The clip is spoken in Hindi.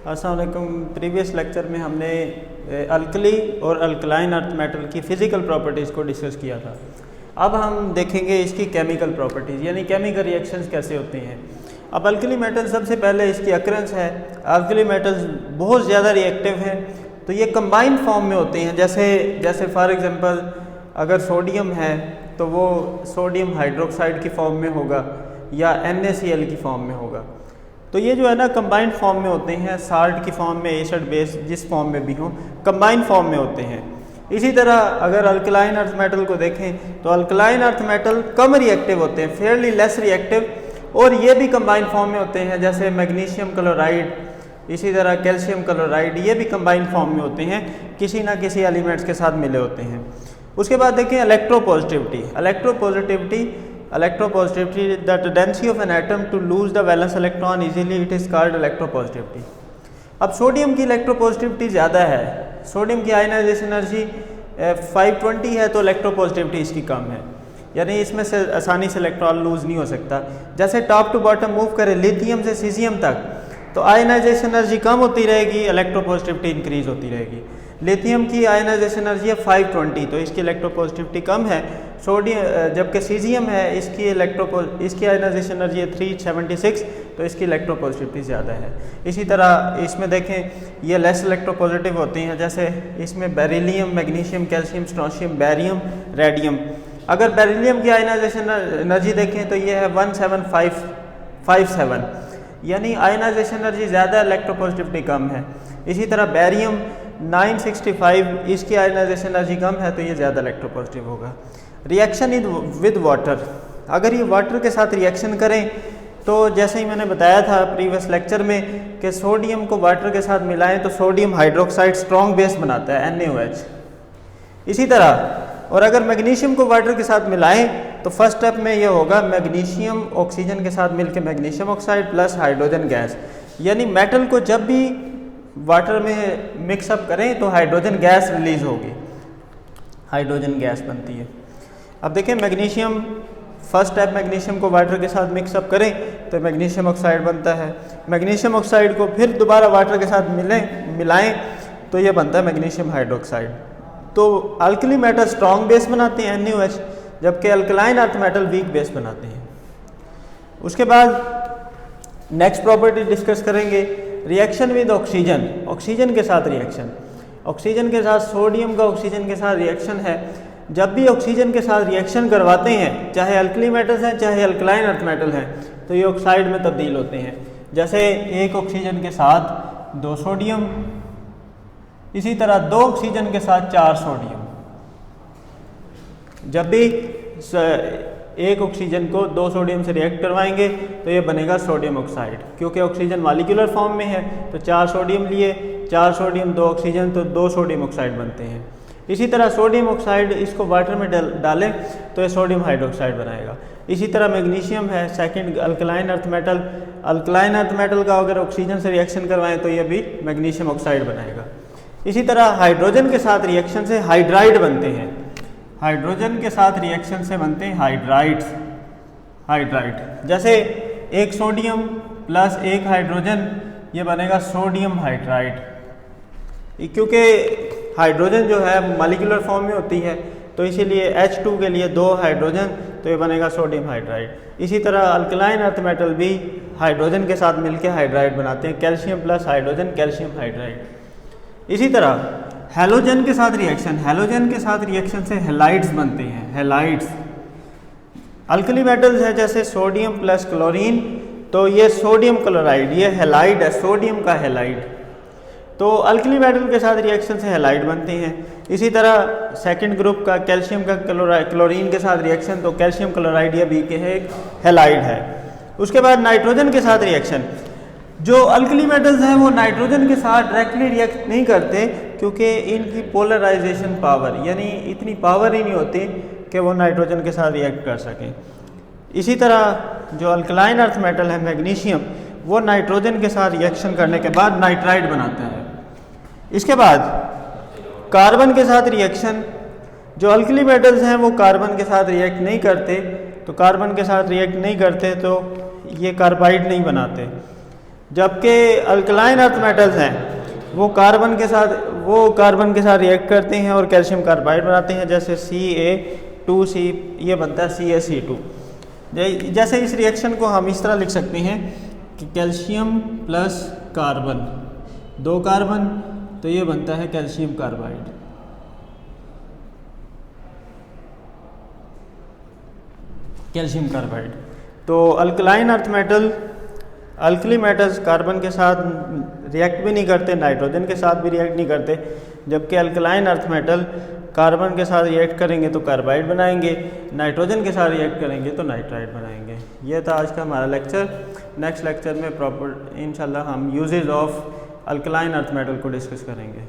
अस्सलाम वालेकुम। प्रीवियस लेक्चर में हमने अल्कली और अल्कलाइन अर्थ मेटल की फ़िज़िकल प्रॉपर्टीज़ को डिस्कस किया था। अब हम देखेंगे इसकी केमिकल प्रॉपर्टीज़, यानी केमिकल रिएक्शंस कैसे होते हैं। अब अल्कली मेटल सबसे पहले इसकी अकरेंस है। अल्कली मेटल्स बहुत ज़्यादा रिएक्टिव हैं, तो ये कंबाइंड फॉर्म में होते हैं। जैसे फॉर एग्ज़ाम्पल अगर सोडियम है तो वो सोडियम हाइड्रोक्साइड की फॉर्म में होगा या NaCl की फॉर्म में होगा। तो ये जो है ना कंबाइंड फॉर्म में होते हैं, साल्ट की फॉर्म में, एसिड बेस जिस फॉर्म में भी हों कंबाइंड फॉर्म में होते हैं। इसी तरह अगर अल्कलाइन अर्थ मेटल को देखें तो अल्कलाइन अर्थ मेटल कम रिएक्टिव होते हैं, फेयरली लेस रिएक्टिव, और ये भी कंबाइंड फॉर्म में होते हैं। जैसे मैग्नीशियम क्लोराइड, इसी तरह कैल्शियम क्लोराइड, ये भी कंबाइंड फॉर्म में होते हैं, किसी ना किसी एलिमेंट्स के साथ मिले होते हैं। उसके बाद देखें electropositivity. Electropositivity, the tendency of an atom to lose the valence electron easily, it is called electropositivity. अब सोडियम की इलेक्ट्रोपॉजिटिविटी ज़्यादा है, सोडियम की आयनाइजेशन एनर्जी 520 है, तो इलेक्ट्रोपॉजिटिविटी इसकी कम है, यानी इसमें से आसानी से इलेक्ट्रॉन लूज़ नहीं हो सकता। जैसे टॉप टू बॉटम मूव करें लिथियम से सीजियम तक, तो आयनाइजेशन एनर्जी कम होती रहेगी, इलेक्ट्रोपॉजिटिविटी इंक्रीज होती रहेगी। लिथियम की आयनाइजेशन एनर्जी है 520, तो इसकी इलेक्ट्रोपॉजिटिविटी कम है। सोडियम जबकि सीजियम है, इसकी आयनाइजेशन एनर्जी है 376, तो इसकी इलेक्ट्रोपॉजिटिविटी ज़्यादा है। इसी तरह इसमें देखें ये लेस इलेक्ट्रोपॉजिटिव होती हैं, जैसे इसमें beryllium, magnesium, calcium, strontium, barium, radium. अगर बेरिलियम की आयनाइजेशन एनर्जी देखें तो ये है 17557, यानी आयनाइजेशन एनर्जी ज़्यादा, इलेक्ट्रोपॉजिटिविटी कम है। इसी तरह बैरियम 965, इसकी आयनाइजेशन एनर्जी कम है, तो ये ज़्यादा इलेक्ट्रोपॉजिटिव होगा। रिएक्शन विद वाटर, अगर ये वाटर के साथ रिएक्शन करें तो जैसे ही मैंने बताया था प्रीवियस लेक्चर में कि सोडियम को वाटर के साथ मिलाएं तो सोडियम हाइड्रोक्साइड स्ट्रॉन्ग बेस बनाता है NaOH। इसी तरह और अगर मैग्नीशियम को वाटर के साथ मिलाएं तो फर्स्ट स्टेप में ये होगा मैग्नीशियम ऑक्सीजन के साथ मिलकर magnesium oxide plus hydrogen gas, यानी मेटल को जब भी वाटर में मिक्सअप करें तो हाइड्रोजन गैस रिलीज होगी, हाइड्रोजन गैस बनती है। अब देखें मैग्नीशियम, फर्स्ट स्टेप मैग्नीशियम को वाटर के साथ मिक्सअप करें तो मैग्नीशियम ऑक्साइड बनता है। मैग्नीशियम ऑक्साइड को फिर दोबारा वाटर के साथ मिलाएं तो ये बनता है मैग्नीशियम हाइड्रोक्साइड। तो अल्कली मेटल स्ट्रॉन्ग बेस बनाते हैं NaOH, जबकि alkaline earth metal weak base बनाते हैं। उसके बाद नेक्स्ट प्रॉपर्टी डिस्कस करेंगे रिएक्शन विद ऑक्सीजन, ऑक्सीजन के साथ रिएक्शन। ऑक्सीजन के साथ सोडियम का ऑक्सीजन के साथ रिएक्शन है। जब भी ऑक्सीजन के साथ रिएक्शन करवाते हैं, चाहे अल्कली मेटल्स हैं चाहे अल्कलाइन अर्थ मेटल हैं, तो ये ऑक्साइड में तब्दील होते हैं। जैसे एक ऑक्सीजन के साथ 2 सोडियम, इसी तरह 2 ऑक्सीजन के साथ 4 सोडियम। जब भी एक ऑक्सीजन को 2 सोडियम से रिएक्ट करवाएंगे तो ये बनेगा सोडियम ऑक्साइड, क्योंकि ऑक्सीजन मॉलिक्यूलर फॉर्म में है, तो 4 सोडियम लिए, 4 सोडियम 2 ऑक्सीजन, तो 2 सोडियम ऑक्साइड बनते हैं। इसी तरह सोडियम ऑक्साइड इसको वाटर में डालें तो ये सोडियम हाइड्रोक्साइड बनाएगा। इसी तरह मैग्नीशियम है second alkaline earth metal, alkaline earth metal का अगर ऑक्सीजन से रिएक्शन करवाएं तो ये भी मैग्नीशियम ऑक्साइड बनाएगा। इसी तरह हाइड्रोजन के साथ रिएक्शन से हाइड्राइड बनते हैं, हाइड्रोजन के साथ रिएक्शन से बनते हैं हाइड्राइड्स, हाइड्राइड। जैसे एक सोडियम प्लस एक हाइड्रोजन, ये बनेगा सोडियम हाइड्राइड, क्योंकि हाइड्रोजन जो है मॉलिक्यूलर फॉर्म में होती है, तो इसीलिए H2 के लिए 2 हाइड्रोजन, तो ये बनेगा सोडियम हाइड्राइड। इसी तरह अल्कलाइन अर्थ मेटल भी हाइड्रोजन के साथ मिलकर हाइड्राइड बनाते हैं, calcium plus hydrogen, calcium hydride. इसी तरह हैलोजन के साथ रिएक्शन, हैलोजन के साथ रिएक्शन से हैलाइड्स बनते हैं, हैलाइड्स। अल्कली मेटल्स है जैसे सोडियम प्लस क्लोरीन, तो ये सोडियम क्लोराइड, ये हैलाइड है, सोडियम का हैलाइड। तो अल्कली मेटल के साथ रिएक्शन से हैलाइड बनते हैं। इसी तरह सेकंड ग्रुप का कैल्शियम का क्लोरीन के साथ रिएक्शन, तो कैल्शियम क्लोराइड ये भी के है हैलाइड है। उसके बाद नाइट्रोजन के साथ रिएक्शन, जो अल्कली मेटल्स हैं वो नाइट्रोजन के साथ डायरेक्टली रिएक्ट नहीं करते, क्योंकि इनकी पोलराइजेशन पावर, यानी इतनी पावर ही नहीं होती कि वो नाइट्रोजन के साथ रिएक्ट कर सकें। इसी तरह जो अल्कलाइन अर्थ मेटल है मैग्नीशियम, वो नाइट्रोजन के साथ रिएक्शन करने के बाद नाइट्राइड बनाता है। इसके बाद कार्बन के साथ रिएक्शन, जो अल्कली मेटल्स हैं वो कार्बन के साथ रिएक्ट नहीं करते, तो कार्बन के साथ रिएक्ट नहीं करते तो ये कार्बाइड नहीं बनाते। जबकि अल्कलाइन अर्थ मेटल्स हैं वो कार्बन के साथ रिएक्ट करते हैं और कैल्शियम कार्बाइड बनाते हैं, जैसे Ca2C ये बनता है CaC2। जैसे इस रिएक्शन को हम इस तरह लिख सकते हैं कि कैल्शियम प्लस कार्बन, 2 कार्बन, तो ये बनता है कैल्शियम कार्बाइड। Calcium carbide. तो alkaline earth metal, alkali metals carbon के साथ रिएक्ट भी नहीं करते, नाइट्रोजन के साथ भी रिएक्ट नहीं करते, जबकि अल्कलाइन अर्थ मेटल कार्बन के साथ रिएक्ट करेंगे तो कार्बाइड बनाएंगे, नाइट्रोजन के साथ रिएक्ट करेंगे तो नाइट्राइड बनाएंगे। ये था आज का हमारा लेक्चर। नेक्स्ट लेक्चर में प्रॉपर इंशाल्लाह हम usages of alkaline earth metal को डिस्कस करेंगे।